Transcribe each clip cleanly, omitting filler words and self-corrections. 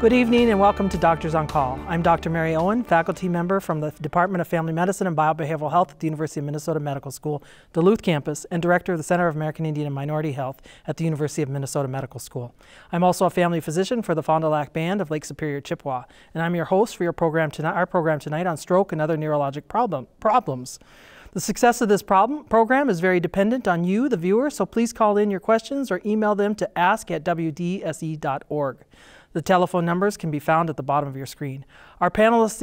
Good evening and welcome to Doctors on Call. I'm Dr. Mary Owen, faculty member from the Department of Family Medicine and Biobehavioral Health at the University of Minnesota Medical School, Duluth campus, and director of the Center of American Indian and Minority Health at the University of Minnesota Medical School. I'm also a family physician for the Fond du Lac Band of Lake Superior, Chippewa, and I'm your host for our program tonight on stroke and other neurologic problems. The success of this program is very dependent on you, the viewer, so please call in your questions or email them to ask@wdse.org. The telephone numbers can be found at the bottom of your screen. Our panelists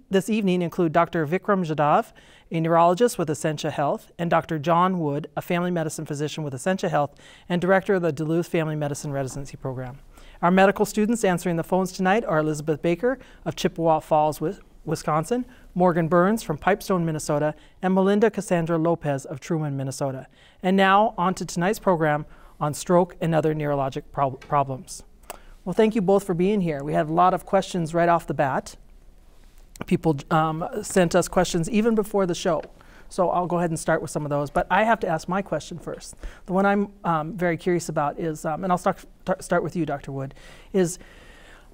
this evening include Dr. Vikram Jadhav, a neurologist with Essentia Health, and Dr. John Wood, a family medicine physician with Essentia Health and director of the Duluth Family Medicine Residency Program. Our medical students answering the phones tonight are Elizabeth Baker of Chippewa Falls, Wisconsin, Morgan Burns from Pipestone, Minnesota, and Melinda Cassandra Lopez of Truman, Minnesota. And now on to tonight's program on stroke and other neurologic problems. Well, thank you both for being here. We had a lot of questions right off the bat. People sent us questions even before the show. So I'll go ahead and start with some of those. But I have to ask my question first. The one I'm very curious about is, and I'll start with you, Dr. Wood, is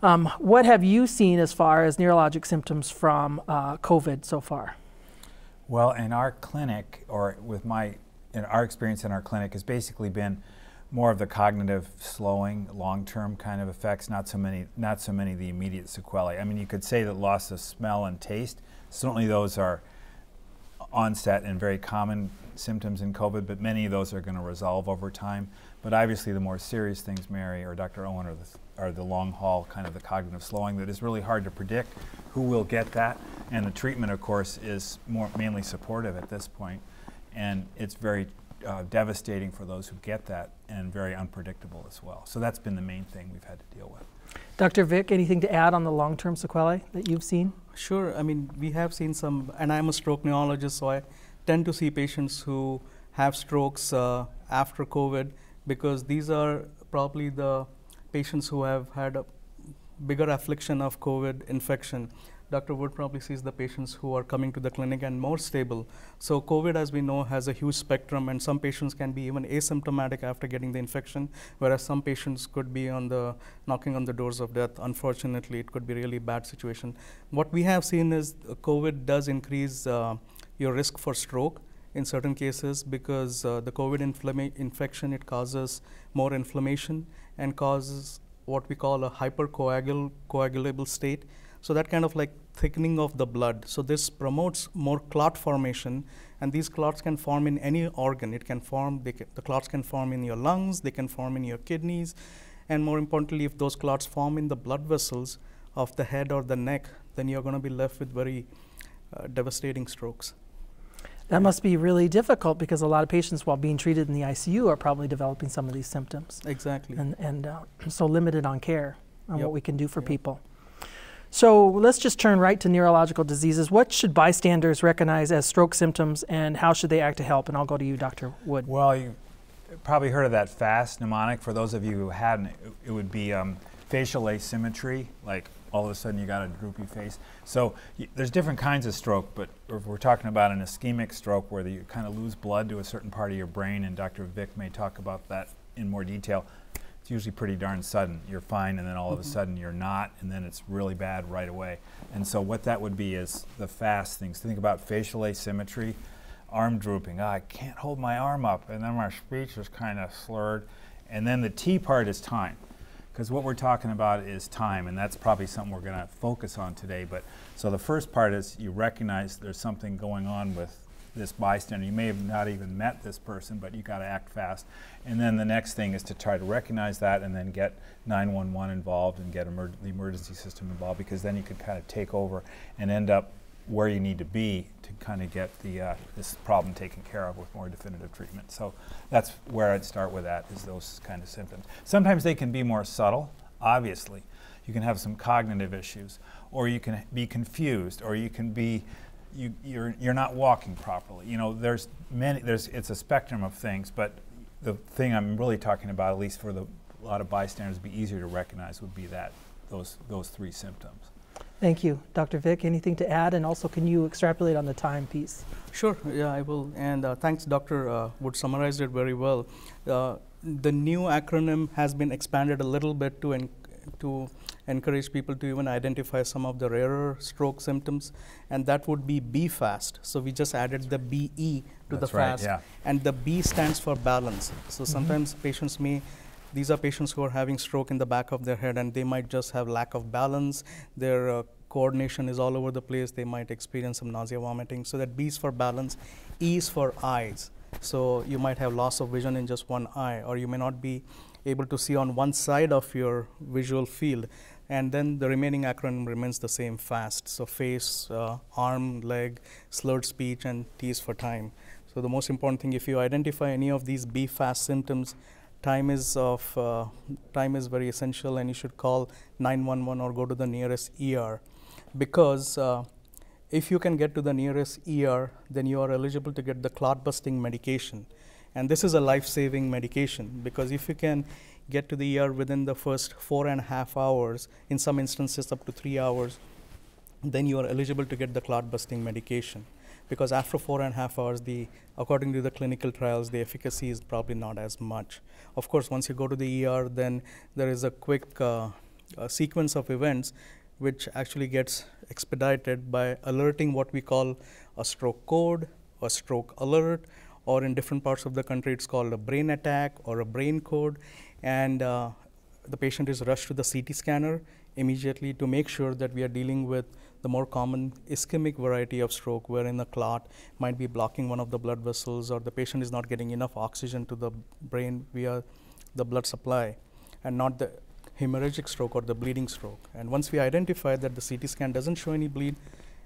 what have you seen as far as neurologic symptoms from COVID so far? Well, in our clinic, or in our experience in our clinic, has basically been more of the cognitive slowing, long-term kind of effects, not so many of the immediate sequelae. I mean, you could say that loss of smell and taste, certainly those are onset and very common symptoms in COVID, but many of those are going to resolve over time. But obviously the more serious things, Mary or Dr. Owen, are the long haul, kind of the cognitive slowing that is really hard to predict who will get that. And the treatment, of course, is mainly supportive at this point. And it's very devastating for those who get that and very unpredictable as well. So that's been the main thing we've had to deal with. Dr. Vic, anything to add on the long-term sequelae that you've seen? Sure. I mean, we have seen some, and I'm a stroke neurologist, so I tend to see patients who have strokes after COVID, because these are probably the patients who have had a bigger affliction of COVID infection. Dr. Wood probably sees the patients who are coming to the clinic and more stable. So COVID, as we know, has a huge spectrum, and some patients can be even asymptomatic after getting the infection, whereas some patients could be knocking on the doors of death. Unfortunately, it could be a really bad situation. What we have seen is COVID does increase your risk for stroke in certain cases, because the COVID infection, it causes more inflammation and causes what we call a hypercoagulable state. So that kind of like thickening of the blood. So this promotes more clot formation, and these clots can form in any organ. It can form, the clots can form in your lungs, they can form in your kidneys, and more importantly, if those clots form in the blood vessels of the head or the neck, then you're going to be left with very devastating strokes. That must be really difficult, because a lot of patients, while being treated in the ICU, are probably developing some of these symptoms. Exactly. And so limited on care on what we can do for people. So let's just turn right to neurological diseases. What should bystanders recognize as stroke symptoms, and how should they act to help? And I'll go to you, Dr. Wood. Well, you've probably heard of that FAST mnemonic. For those of you who hadn't, it would be facial asymmetry, like all of a sudden you got a droopy face. So there's different kinds of stroke, but if we're talking about an ischemic stroke where you kind of lose blood to a certain part of your brain, and Dr. Vic may talk about that in more detail, it's usually pretty darn sudden. You're fine, and then all of a sudden you're not, and then it's really bad right away. And so what that would be is the fast things. Think about facial asymmetry, arm drooping. I can't hold my arm up, and then my speech is kind of slurred. And then the T part is time, because what we're talking about is time, and that's probably something we're going to focus on today. But so the first part is you recognize there's something going on with this bystander. You may have not even met this person, but you got to act fast. And then the next thing is to try to recognize that, and then get 911 involved and get the emergency system involved, because then you could kind of take over and end up where you need to be to kind of get this problem taken care of with more definitive treatment. So that's where I'd start with that, is those kind of symptoms. Sometimes they can be more subtle, obviously. You can have some cognitive issues, or you can be confused, or you can be you're not walking properly. You know, it's a spectrum of things, but the thing I'm really talking about, at least for a lot of bystanders, be easier to recognize, would be those three symptoms. Thank you. Dr. Vic, anything to add? And also, can you extrapolate on the time piece? Sure, yeah, I will. And thanks, Dr. Wood summarized it very well. The new acronym has been expanded a little bit to encourage people to even identify some of the rarer stroke symptoms, and that would be B fast. So we just added the BE to the fast, yeah. and the B stands for balance. So sometimes patients these are patients who are having stroke in the back of their head, and they might just have lack of balance. Their coordination is all over the place. They might experience some nausea, vomiting. So that B is for balance, E is for eyes. So you might have loss of vision in just one eye, or you may not be able to see on one side of your visual field. And then the remaining acronym remains the same, FAST. So face, arm, leg, slurred speech, and T is for time. So the most important thing, if you identify any of these B fast symptoms, time is very essential, and you should call 911 or go to the nearest ER, because if you can get to the nearest ER, then you are eligible to get the clot busting medication. And this is a life-saving medication, because if you can get to the ER within the first 4.5 hours, in some instances up to 3 hours, then you are eligible to get the clot busting medication. Because after 4.5 hours, according to the clinical trials, the efficacy is probably not as much. Of course, once you go to the ER, then there is a quick sequence of events which actually gets expedited by alerting what we call a stroke code, a stroke alert, or in different parts of the country, it's called a brain attack or a brain code. And the patient is rushed to the CT scanner immediately to make sure that we are dealing with the more common ischemic variety of stroke, wherein the clot might be blocking one of the blood vessels, or the patient is not getting enough oxygen to the brain via the blood supply, and not the hemorrhagic stroke or the bleeding stroke. And once we identify that the CT scan doesn't show any bleed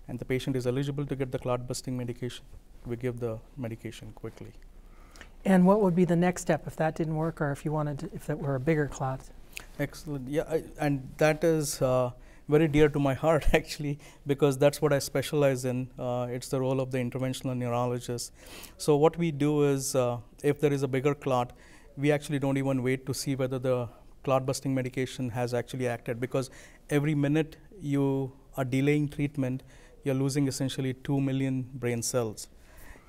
and the patient is eligible to get the clot busting medication, we give the medication quickly. And what would be the next step if that didn't work, or if you wanted to, if that were a bigger clot? Excellent. Yeah, and that is very dear to my heart, actually, because that's what I specialize in. It's the role of the interventional neurologist. So what we do is, if there is a bigger clot, we actually don't even wait to see whether the clot busting medication has actually acted, because every minute you are delaying treatment, you're losing essentially 2 million brain cells.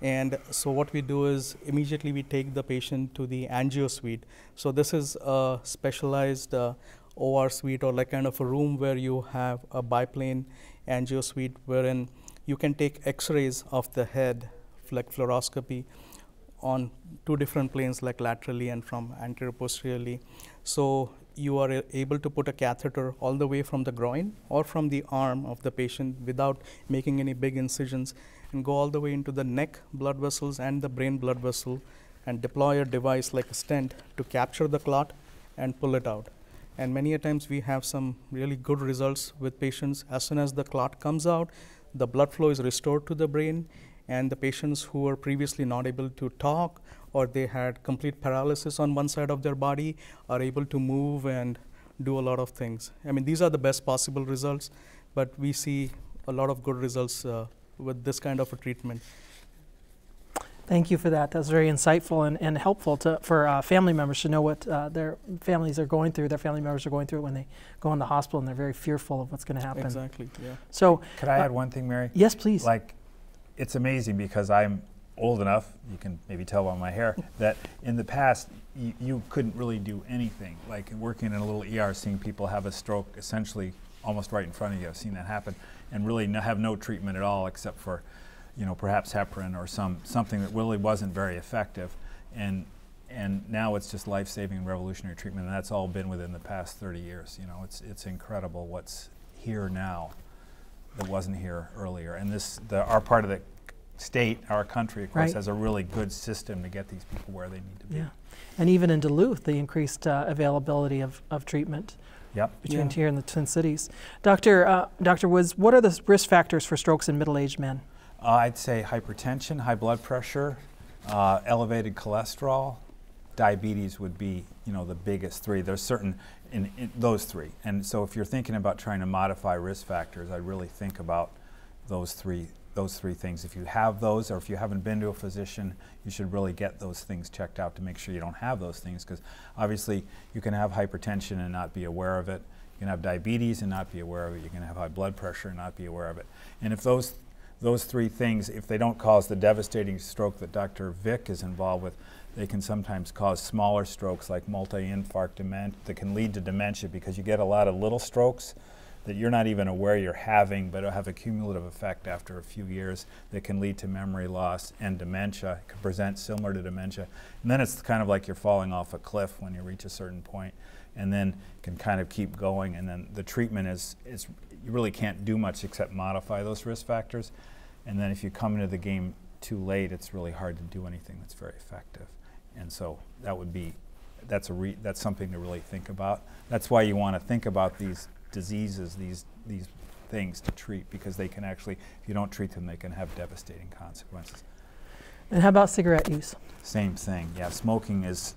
And so what we do is immediately we take the patient to the angio suite. So this is a specialized OR suite, or like kind of a room where you have a biplane angio suite, wherein you can take x-rays of the head, like fluoroscopy, on 2 different planes, like laterally and from anterior posteriorly. So you are able to put a catheter all the way from the groin or from the arm of the patient without making any big incisions, and go all the way into the neck blood vessels and the brain blood vessel, and deploy a device like a stent to capture the clot and pull it out. And many a times we have some really good results with patients. As soon as the clot comes out, the blood flow is restored to the brain, and the patients who were previously not able to talk, or they had complete paralysis on one side of their body, are able to move and do a lot of things. I mean, these are the best possible results, but we see a lot of good results with this kind of a treatment. Thank you for that. That was very insightful and helpful for family members to know what their families are going through, their family members are going through when they go in the hospital, and they're very fearful of what's going to happen. Exactly, yeah. So, could I add one thing, Mary? Yes, please. Like, it's amazing, because I'm old enough, you can maybe tell by my hair, that in the past you couldn't really do anything. Like working in a little ER, seeing people have a stroke essentially almost right in front of you. I've seen that happen, and really have no treatment at all, except for, you know, perhaps heparin or something that really wasn't very effective. And now it's just life-saving and revolutionary treatment, and that's all been within the past 30 years. You know, it's incredible what's here now that wasn't here earlier. And our part of the state, our country, of course, right, has a really good system to get these people where they need to be. Yeah, and even in Duluth, the increased availability of treatment. Yep. Between here and the Twin Cities. Dr. Woods, what are the risk factors for strokes in middle-aged men? I'd say hypertension, high blood pressure, elevated cholesterol, diabetes would be, you know, the biggest 3. There's certain in those 3, and so if you're thinking about trying to modify risk factors, I really think about those three things. If you have those, or if you haven't been to a physician, you should really get those things checked out to make sure you don't have those things, because obviously you can have hypertension and not be aware of it. You can have diabetes and not be aware of it. You can have high blood pressure and not be aware of it. And if those those three things, if they don't cause the devastating stroke that Dr. Vic is involved with, they can sometimes cause smaller strokes like multi-infarct dementia that can lead to dementia, because you get a lot of little strokes that you're not even aware you're having, but it'll have a cumulative effect after a few years that can lead to memory loss and dementia. It can present similar to dementia. And then it's kind of like you're falling off a cliff when you reach a certain point, and then can kind of keep going. And then the treatment is you really can't do much except modify those risk factors. And then if you come into the game too late, it's really hard to do anything that's very effective. And so that would be, that's something to really think about. That's why you want to think about these diseases, these things to treat, because they can actually, if you don't treat them, they can have devastating consequences. And how about cigarette use? Same thing. Yeah, smoking is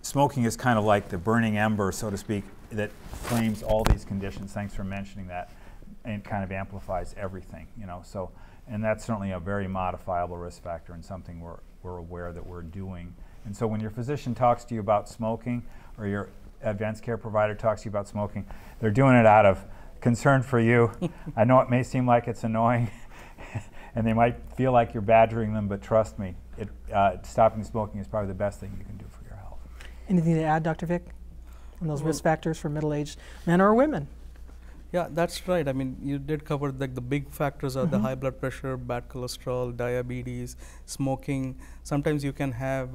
kind of like the burning ember, so to speak, that flames all these conditions. Thanks for mentioning that. And kind of amplifies everything, you know. So, and that's certainly a very modifiable risk factor and something we're aware that we're doing. And so when your physician talks to you about smoking, or your advanced care provider talks to you about smoking, they're doing it out of concern for you. I know it may seem like it's annoying, and they might feel like you're badgering them, but trust me, stopping smoking is probably the best thing you can do for your health. Anything to add, Dr. Vic, on those risk factors for middle-aged men or women? Yeah, that's right. I mean, you did cover like the big factors are the high blood pressure, bad cholesterol, diabetes, smoking. Sometimes you can have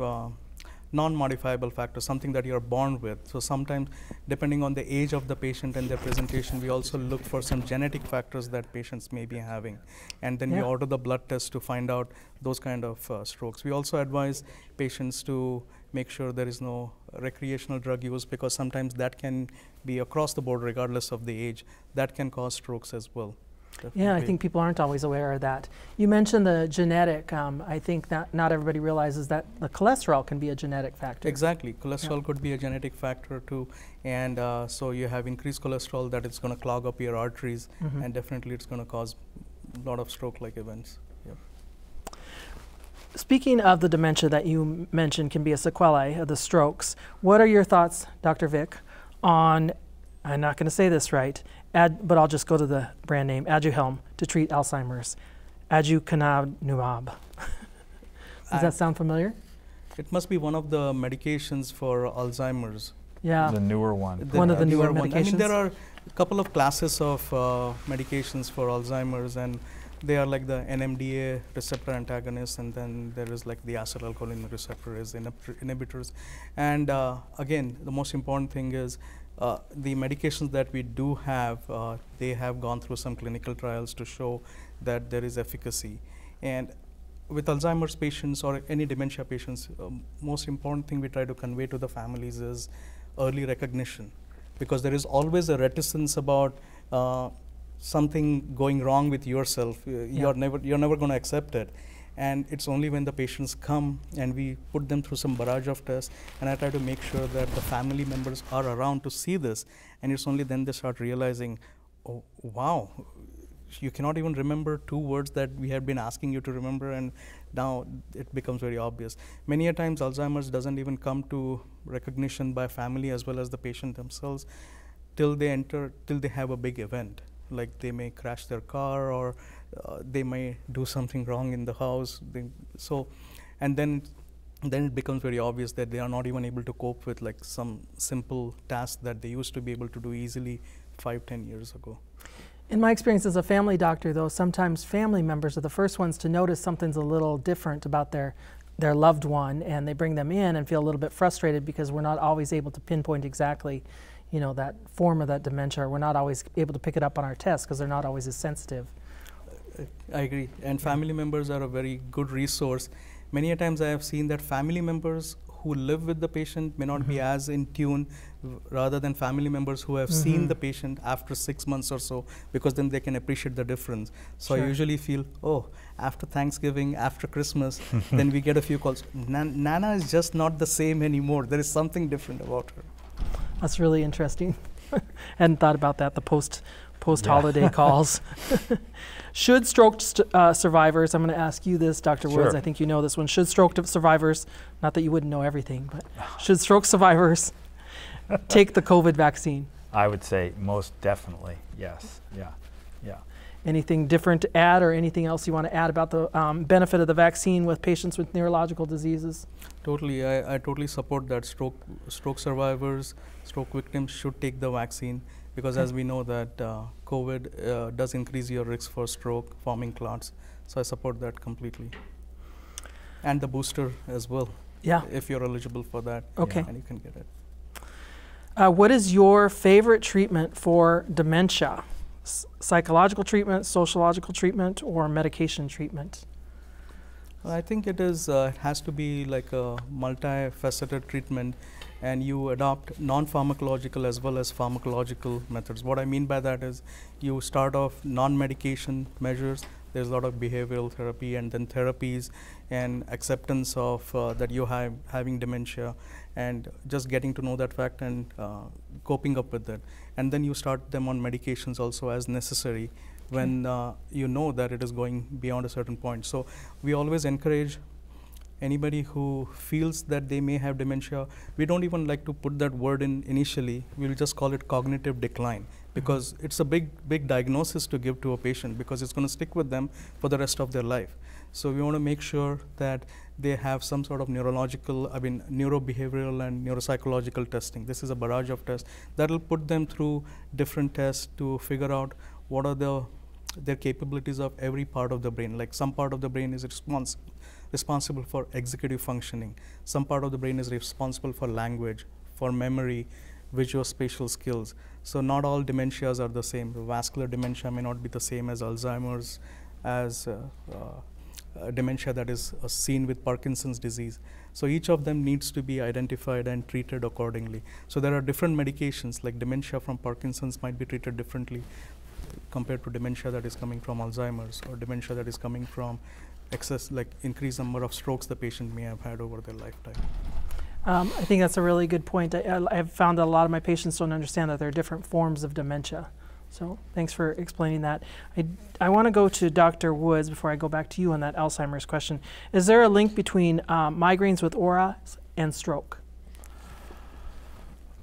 non-modifiable factors, something that you're born with. So sometimes, depending on the age of the patient and their presentation, we also look for some genetic factors that patients may be having. And then we order the blood test to find out those kind of strokes. We also advise patients to make sure there is no recreational drug use, because sometimes that can be across the board regardless of the age. That can cause strokes as well. Definitely. Yeah, I think people aren't always aware of that. You mentioned the genetic. I think that not everybody realizes that the cholesterol can be a genetic factor. Exactly. Cholesterol could be a genetic factor too. And so you have increased cholesterol, that it's going to clog up your arteries, and definitely it's going to cause a lot of stroke-like events. Speaking of the dementia that you mentioned can be a sequelae of the strokes, what are your thoughts, Dr. Vic, on, I'm not going to say this right, but I'll just go to the brand name, Aduhelm, to treat Alzheimer's, aducanumab. Does that sound familiar? It must be one of the medications for Alzheimer's. Yeah. The newer one. One of the newer medications. I mean, there are a couple of classes of medications for Alzheimer's, and they are like the NMDA receptor antagonists, and then there is like the acetylcholine receptor inhibitors. And again, the most important thing is the medications that we do have, they have gone through some clinical trials to show that there is efficacy. And with Alzheimer's patients or any dementia patients, most important thing we try to convey to the families is early recognition, because there is always a reticence about something going wrong with yourself. You're never going to accept it. And it's only when the patients come and we put them through some barrage of tests, and I try to make sure that the family members are around to see this, and it's only then they start realizing, oh, wow, you cannot even remember 2 words that we have been asking you to remember, and now it becomes very obvious. Many a times Alzheimer's doesn't even come to recognition by family as well as the patient themselves till they have a big event. Like they may crash their car, or they may do something wrong in the house. And then it becomes very obvious that they are not even able to cope with like some simple tasks that they used to be able to do easily 5-10 years ago. In my experience as a family doctor, though, sometimes family members are the first ones to notice something's a little different about their loved one, and they bring them in and feel a little bit frustrated because we're not always able to pinpoint exactly, you know, that form of that dementia, or we're not always able to pick it up on our tests because they're not always as sensitive. I agree, and family members are a very good resource. Many a times I have seen that family members who live with the patient may not be as in tune, rather than family members who have seen the patient after 6 months or so, because then they can appreciate the difference. So I usually feel, oh, after Thanksgiving, after Christmas, then we get a few calls. Nana is just not the same anymore. There is something different about her. That's really interesting. Hadn't thought about that, the post-holiday calls. Should stroke survivors, I'm going to ask you this, Dr. Woods, I think you know this one. Should stroke survivors, not that you wouldn't know everything, but should stroke survivors take the COVID vaccine? I would say most definitely, yes. Anything different to add, or anything else you want to add about the benefit of the vaccine with patients with neurological diseases? Totally, I totally support that. Stroke survivors, stroke victims should take the vaccine, because as we know that COVID does increase your risk for stroke, forming clots. So I support that completely. And the booster as well. Yeah. If you're eligible for that. Okay. And you can get it. What is your favorite treatment for dementia? Psychological treatment, sociological treatment, or medication treatment? I think it has to be like a multifaceted treatment, and you adopt non-pharmacological as well as pharmacological methods. What I mean by that is you start off non-medication measures. There's a lot of behavioral therapy and then therapies and acceptance of that you have having dementia, and just getting to know that fact and coping up with it. And then you start them on medications also as necessary when you know that it is going beyond a certain point. So we always encourage anybody who feels that they may have dementia. We don't even like to put that word in initially. We'll just call it cognitive decline, because it's a big diagnosis to give to a patient, because it's going to stick with them for the rest of their life. So we want to make sure that they have some sort of neurobehavioral and neuropsychological testing. This is a barrage of tests that will put them through different tests to figure out what are their capabilities of every part of the brain. Like some part of the brain is responsible for executive functioning. Some part of the brain is responsible for language, for memory, visuospatial skills. So not all dementias are the same. Vascular dementia may not be the same as Alzheimer's, as dementia that is seen with Parkinson's disease. So each of them needs to be identified and treated accordingly. So there are different medications, like dementia from Parkinson's might be treated differently compared to dementia that is coming from Alzheimer's, or dementia that is coming from increased number of strokes the patient may have had over their lifetime. I think that's a really good point. I've found that a lot of my patients don't understand that there are different forms of dementia. So thanks for explaining that. I want to go to Dr. Woods before I go back to you on that Alzheimer's question. Is there a link between migraines with aura and stroke?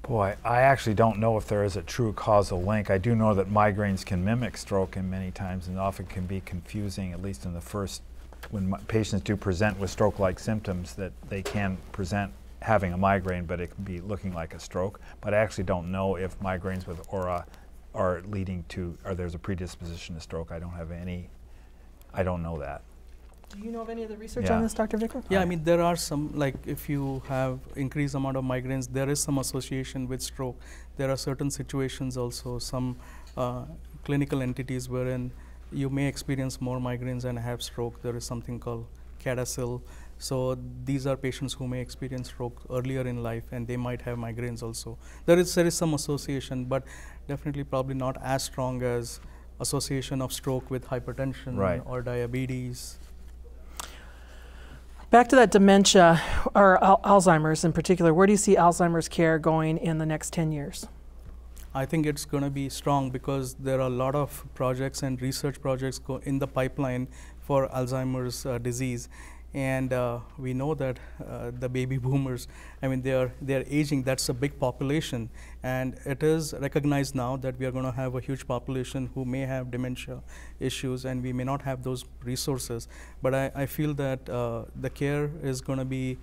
Boy, I actually don't know if there is a true causal link. I do know that migraines can mimic stroke in many times, and often can be confusing, at least in the first, when patients do present with stroke-like symptoms, that they can present having a migraine, but it can be looking like a stroke. But I actually don't know if migraines with aura are leading to, or there's a predisposition to stroke. I don't know that. Do you know of any of the research on this, Dr. Vikram? Yeah, I mean, there are some, like if you have increased amount of migraines, there is some association with stroke. There are certain situations also, some clinical entities wherein you may experience more migraines and have stroke. There is something called CADASIL. So these are patients who may experience stroke earlier in life, and they might have migraines also. There is some association, but definitely probably not as strong as association of stroke with hypertension or diabetes. Back to that dementia, or Alzheimer's in particular, where do you see Alzheimer's care going in the next 10 years? I think it's going to be strong, because there are a lot of projects and research projects in the pipeline for Alzheimer's disease. And we know that the baby boomers, I mean, they are aging. That's a big population, and it is recognized now that we are going to have a huge population who may have dementia issues, and we may not have those resources. But I feel that the care is going to be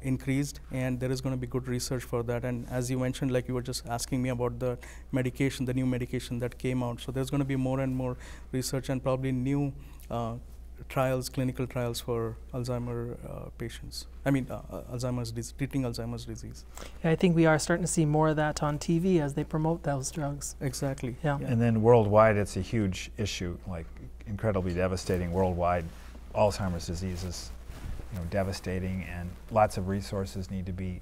increased, and there is going to be good research for that. And as you mentioned, like you were just asking me about the medication, the new medication that came out. So there's going to be more and more research, and probably new trials, clinical trials for Alzheimer's patients. I mean, treating Alzheimer's disease. Yeah, I think we are starting to see more of that on TV as they promote those drugs. Exactly. Yeah. And then worldwide, it's a huge issue, like incredibly devastating worldwide. Alzheimer's disease is, devastating, and lots of resources need to be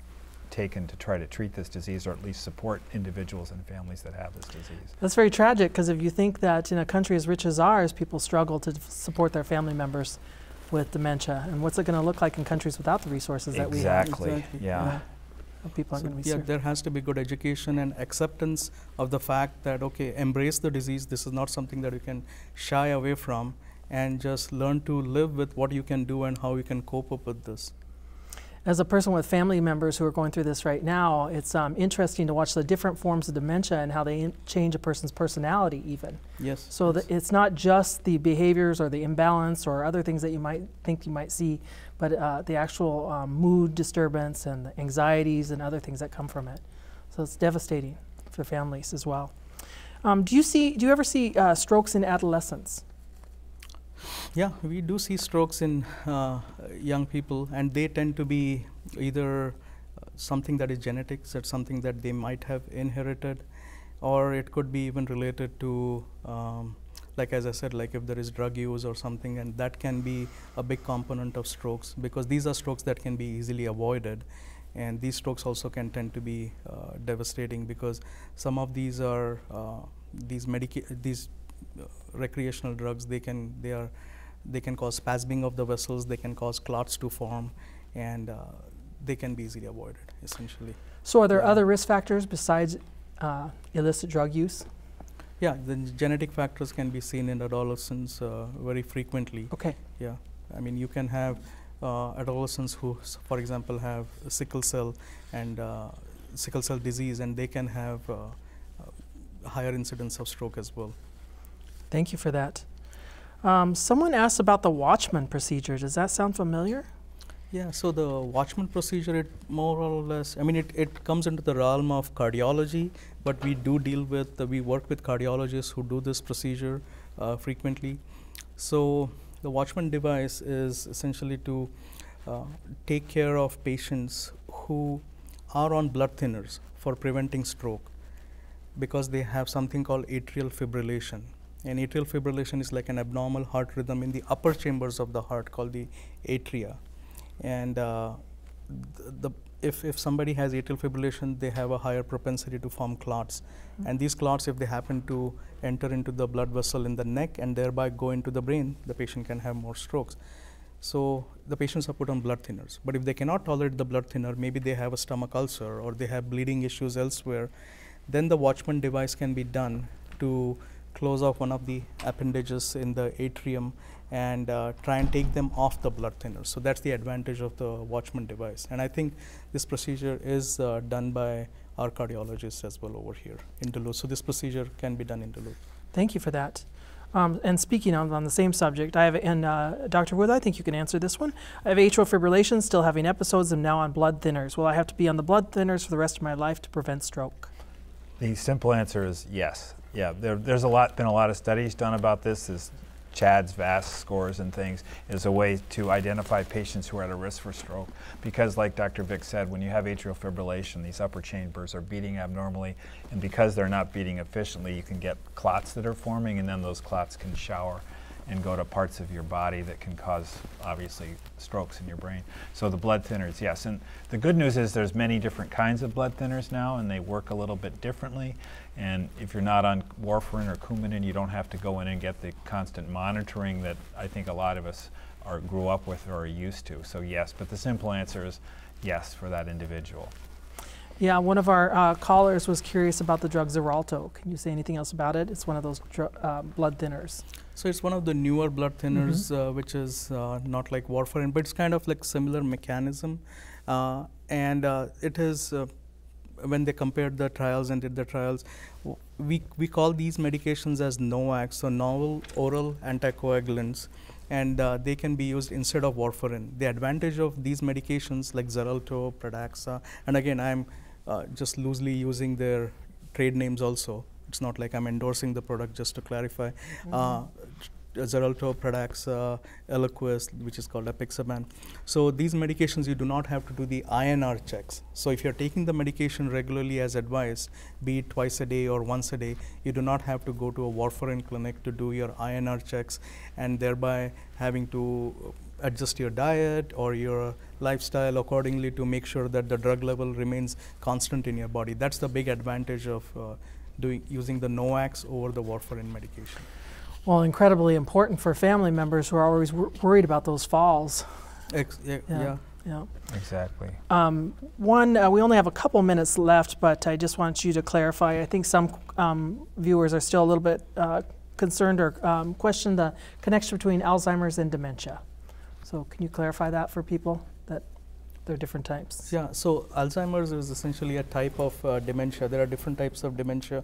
taken to try to treat this disease, or at least support individuals and families that have this disease. That's very tragic, because if you think that in a country as rich as ours, people struggle to support their family members with dementia, and what's it going to look like in countries without the resources that we have? Exactly, yeah. People are going to be there has to be good education and acceptance of the fact that, okay, embrace the disease. This is not something that you can shy away from, and just learn to live with what you can do and how you can cope up with this. As a person with family members who are going through this right now, it's interesting to watch the different forms of dementia and how they change a person's personality even. Yes. So yes. it's not just the behaviors or the imbalance or other things that you might think you might see, but the actual mood disturbance and the anxieties and other things that come from it. So it's devastating for families as well. Do you ever see strokes in adolescents? Yeah, we do see strokes in young people, and they tend to be either something that is genetics, or something that they might have inherited, or it could be even related to, like as I said, like if there is drug use or something, and that can be a big component of strokes, because these are strokes that can be easily avoided. And these strokes also can tend to be devastating, because some of these are these recreational drugs. They can cause spasming of the vessels. They can cause clots to form, and they can be easily avoided, essentially. So are there other risk factors besides illicit drug use? Yeah, the genetic factors can be seen in adolescents very frequently. Okay. Yeah, I mean, you can have adolescents who, for example, have sickle cell disease, and they can have higher incidence of stroke as well. Thank you for that. Someone asked about the Watchman procedure. Does that sound familiar? Yeah, so the Watchman procedure, it more or less, I mean, it comes into the realm of cardiology, but we do deal with, we work with cardiologists who do this procedure frequently. So the Watchman device is essentially to take care of patients who are on blood thinners for preventing stroke, because they have something called atrial fibrillation. And atrial fibrillation is like an abnormal heart rhythm in the upper chambers of the heart called the atria. And if somebody has atrial fibrillation, they have a higher propensity to form clots. Mm-hmm. And these clots, if they happen to enter into the blood vessel in the neck and thereby go into the brain, the patient can have more strokes. So the patients are put on blood thinners. But if they cannot tolerate the blood thinner, maybe they have a stomach ulcer or they have bleeding issues elsewhere, then the Watchman device can be done to close off one of the appendages in the atrium and try and take them off the blood thinners. So that's the advantage of the Watchman device. And I think this procedure is done by our cardiologists as well over here in Duluth. So this procedure can be done in Duluth. Thank you for that. And speaking on the same subject, I have, and Dr. Wood, I think you can answer this one. I have atrial fibrillation, still having episodes. I'm now on blood thinners. Will I have to be on the blood thinners for the rest of my life to prevent stroke? The simple answer is yes. Yeah, there's been a lot of studies done about this. Is CHADS, VAS scores and things is a way to identify patients who are at a risk for stroke. Because like Dr. Vick said, when you have atrial fibrillation, these upper chambers are beating abnormally, and because they're not beating efficiently, you can get clots that are forming, and then those clots can shower and go to parts of your body that can cause, obviously, strokes in your brain. So the blood thinners, yes. And the good news is there's many different kinds of blood thinners now, and they work a little bit differently. And if you're not on warfarin or Coumadin, you don't have to go in and get the constant monitoring that I think a lot of us grew up with or are used to. So yes, but the simple answer is yes for that individual. Yeah, one of our callers was curious about the drug Xarelto. Can you say anything else about it? It's one of those blood thinners. So it's one of the newer blood thinners, which is not like warfarin, but it's kind of like similar mechanism. And it is, when they compared the trials and did the trials, we call these medications as NOACs, so novel oral anticoagulants, and they can be used instead of warfarin. The advantage of these medications like Xarelto, Pradaxa, and again, I'm just loosely using their trade names also. It's not like I'm endorsing the product, just to clarify. Xarelto, Pradaxa, Eliquis, which is called apixaban. So these medications, you do not have to do the INR checks. So if you're taking the medication regularly as advised, be it twice a day or once a day, you do not have to go to a warfarin clinic to do your INR checks and thereby having to adjust your diet or your lifestyle accordingly to make sure that the drug level remains constant in your body. That's the big advantage of using the NOACs over the warfarin medication. Well, incredibly important for family members who are always worried about those falls. Yeah. Exactly. We only have a couple minutes left, but I just want you to clarify. I think some viewers are still a little bit concerned or question the connection between Alzheimer's and dementia. So can you clarify that for people? There are different types. Yeah, so Alzheimer's is essentially a type of dementia. There are different types of dementia.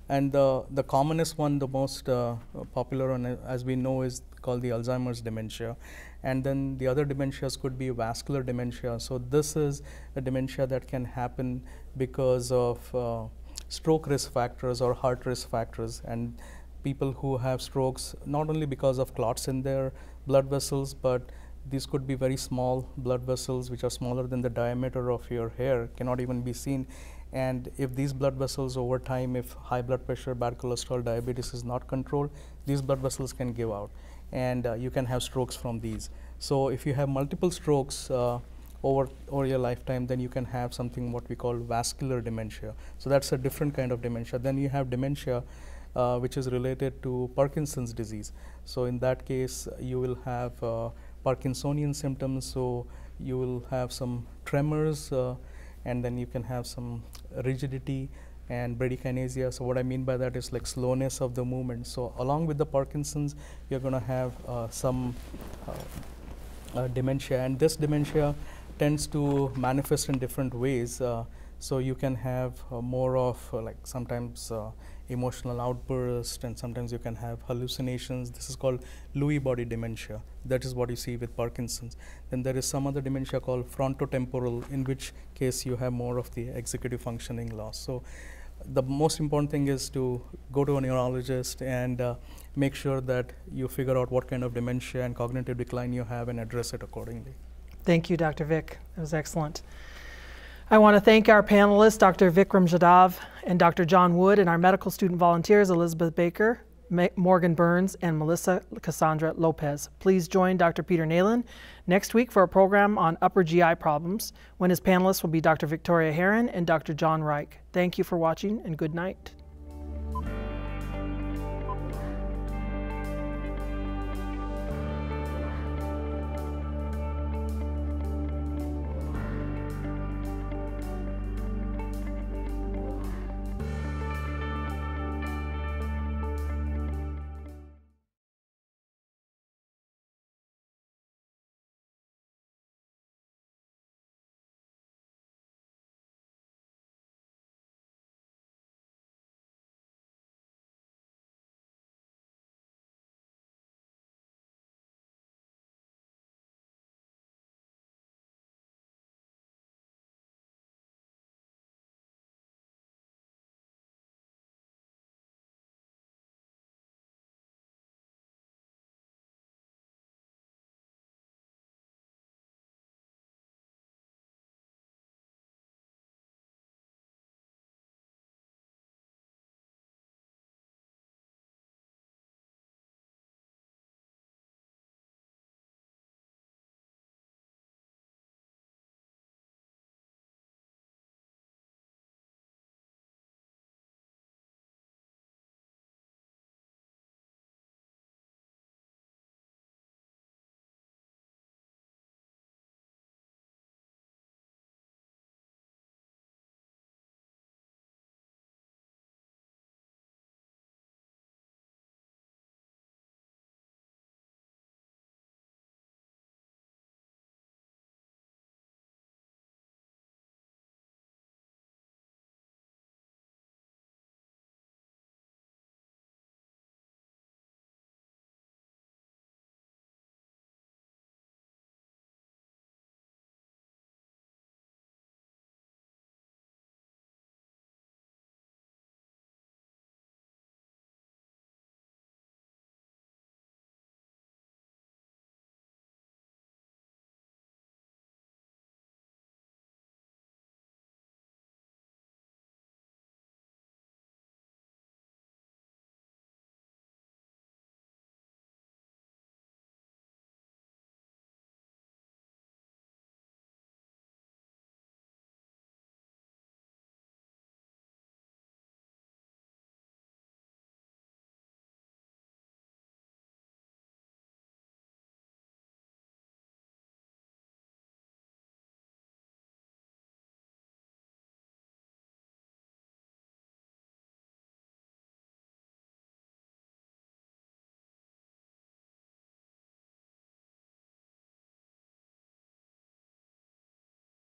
And the commonest one, the most popular one, as we know, is called the Alzheimer's dementia. And then the other dementias could be vascular dementia. So this is a dementia that can happen because of stroke risk factors or heart risk factors. And people who have strokes, not only because of clots in their blood vessels, but these could be very small blood vessels which are smaller than the diameter of your hair, cannot even be seen. And if these blood vessels over time, if high blood pressure, bad cholesterol, diabetes is not controlled, these blood vessels can give out. And you can have strokes from these. So if you have multiple strokes over your lifetime, then you can have something what we call vascular dementia. So that's a different kind of dementia. Then you have dementia which is related to Parkinson's disease. So in that case, you will have Parkinsonian symptoms. So you will have some tremors, and then you can have some rigidity and bradykinesia. So what I mean by that is like slowness of the movement. So along with the Parkinson's, you're going to have some dementia, and this dementia tends to manifest in different ways. So you can have more of like sometimes emotional outburst, and sometimes you can have hallucinations. This is called Lewy body dementia. That is what you see with Parkinson's. Then there is some other dementia called frontotemporal, in which case you have more of the executive functioning loss. So the most important thing is to go to a neurologist and make sure that you figure out what kind of dementia and cognitive decline you have and address it accordingly. Thank you, Dr. Vic. That was excellent. I want to thank our panelists, Dr. Vikram Jadhav and Dr. John Wood, and our medical student volunteers, Elizabeth Baker, Morgan Burns, and Melissa Cassandra Lopez. Please join Dr. Peter Nalen next week for a program on upper GI problems, when his panelists will be Dr. Victoria Heron and Dr. John Reich. Thank you for watching, and good night.